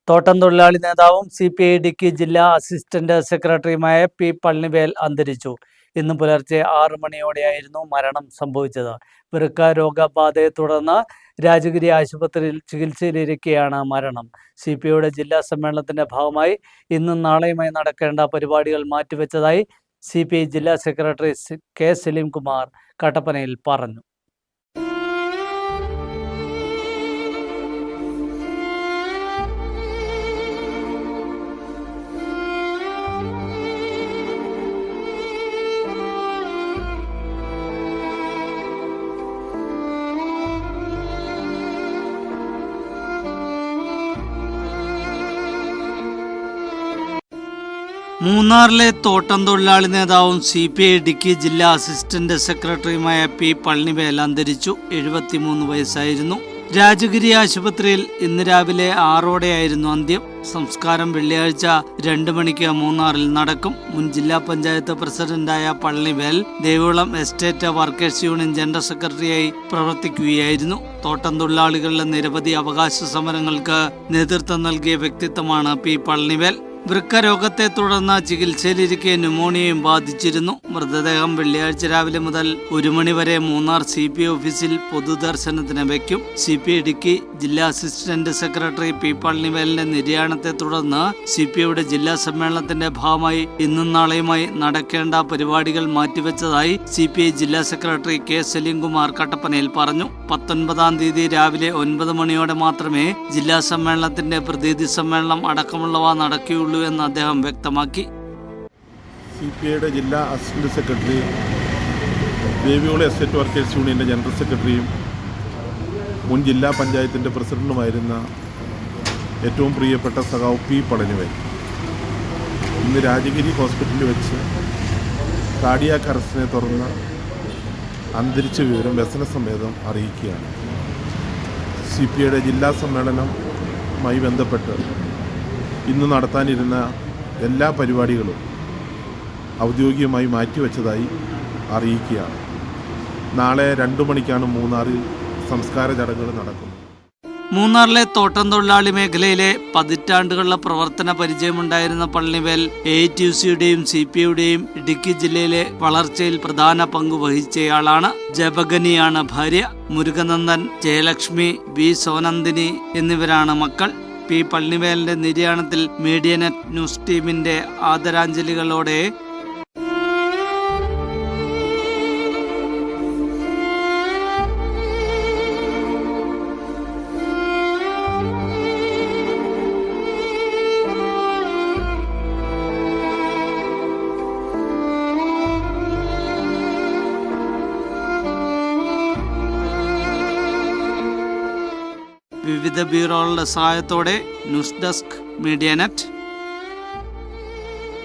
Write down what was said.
തോട്ടം തൊഴിലാളി നേതാവും CPI ഇടുക്കി ജില്ലാ അസിസ്റ്റന്റ് സെക്രട്ടറിയുമായ P. പളനിവേൽ അന്തരിച്ചു. ഇന്ന് പുലർച്ചെ 6 മണിയോടെയായിരുന്നു മരണം സംഭവിച്ചത്. വൃക്ക രോഗബാധയെ തുടർന്ന് രാജഗിരി ആശുപത്രിയിൽ ചികിത്സയിലിരിക്കെയാണ് മരണം. CPIയുടെ ജില്ലാ സമ്മേളനത്തിന്റെ ഭാഗമായി ഇന്നും നാളെയുമായി നടക്കേണ്ട പരിപാടികൾ മാറ്റിവെച്ചതായി CPI ജില്ലാ സെക്രട്ടറി K. സലീംകുമാർ കട്ടപ്പനയിൽ പറഞ്ഞു. മൂന്നാറിലെ തോട്ടം തൊഴിലാളി നേതാവും CPI ഇടുക്കി ജില്ലാ അസിസ്റ്റന്റ് സെക്രട്ടറിയുമായ P. പളനിവേൽ അന്തരിച്ചു. 73 വയസ്സായിരുന്നു. രാജഗിരി ആശുപത്രിയിൽ ഇന്ന് രാവിലെ 6ഓടെയായിരുന്നു അന്ത്യം. സംസ്കാരം വെള്ളിയാഴ്ച 2 മണിക്ക് മൂന്നാറിൽ നടക്കും. മുൻ ജില്ലാ പഞ്ചായത്ത് പ്രസിഡന്റായ Palanivel Devikulam estate workers union general സെക്രട്ടറിയായി പ്രവർത്തിക്കുകയായിരുന്നു. തോട്ടം തൊഴിലാളികളുടെ നിരവധി അവകാശ സമരങ്ങൾക്ക് നേതൃത്വം നൽകിയ വ്യക്തിത്വമാണ് P. പളനിവേൽ. വൃക്ക രോഗത്തെ തുടർന്ന് ചികിത്സയിലിരിക്കെ ന്യൂമോണിയയും ബാധിച്ചിരുന്നു. മൃതദേഹം വെള്ളിയാഴ്ച രാവിലെ മുതൽ 1 മണി വരെ മൂന്നാർ CPI ഓഫീസിൽ പൊതുദർശനത്തിന് വയ്ക്കും. CPI ഇടുക്കി ജില്ലാ അസിസ്റ്റന്റ് സെക്രട്ടറി P. പളനിവേലിന്റെ നിര്യാണത്തെ തുടർന്ന് CPIയുടെ ജില്ലാ സമ്മേളനത്തിന്റെ ഭാഗമായി ഇന്നും നാളെയുമായി നടക്കേണ്ട പരിപാടികൾ മാറ്റിവെച്ചതായി CPI ജില്ലാ സെക്രട്ടറി K. സലീംകുമാർ കട്ടപ്പനയിൽ പറഞ്ഞു. 19-ാം തീയതി രാവിലെ 9 മണിയോടെ മാത്രമേ ജില്ലാ സമ്മേളനത്തിന്റെ പ്രതിനിധി സമ്മേളനം അടക്കമുള്ളവ നടക്കുകയുള്ളൂ എന്ന് അദ്ദേഹം വ്യക്തമാക്കി. CPIയുടെ ജില്ലാ assistant secretary, Devikulam estate workers യൂണിയൻ്റെ ജനറൽ സെക്രട്ടറിയും മുൻ ജില്ലാ പഞ്ചായത്തിൻ്റെ പ്രസിഡന്റുമായിരുന്ന ഏറ്റവും പ്രിയപ്പെട്ട സഖാവ് P. പളനിവേൽ ഇന്ന് രാജഗിരി ഹോസ്പിറ്റലിൽ വെച്ച് കാർഡിയാക് അറസ്റ്റിനെ തുടർന്ന് അന്തരിച്ച വിവരം വ്യസനസമേതം അറിയിക്കുകയാണ്. CPIയുടെ ജില്ലാ സമ്മേളനവുമായി ബന്ധപ്പെട്ട് ഇന്ന് നടത്താനിരുന്ന എല്ലാ പരിപാടികളും ഔദ്യോഗികമായി മാറ്റിവെച്ചതായി അറിയിക്കുകയാണ്. നാളെ 2 മണിക്കാണ് മൂന്നാറിൽ സംസ്കാര ചടങ്ങുകൾ നടക്കുന്നത്. മൂന്നാറിലെ തോട്ടം തൊഴിലാളി മേഖലയിലെ പതിറ്റാണ്ടുകളുടെ പ്രവർത്തന പരിചയമുണ്ടായിരുന്ന പളനിവേൽ AITUCയുടെയും CPIയുടെയും ഇടുക്കി ജില്ലയിലെ വളർച്ചയിൽ പ്രധാന പങ്ക് വഹിച്ചയാളാണ്. ജപഗനിയാണ് ഭാര്യ. മുരുകനന്ദൻ, ജയലക്ഷ്മി, V. സോനന്ദിനി എന്നിവരാണ് മക്കൾ. P. പളനിവേലിന്റെ നിര്യാണത്തിൽ മീഡിയനെറ്റ് ന്യൂസ് ടീമിന്റെ ആദരാഞ്ജലികളോടെ വിവിധ ബ്യൂറോകളുടെ സഹായത്തോടെ ന്യൂസ് ഡെസ്ക് മീഡിയനെറ്റ്.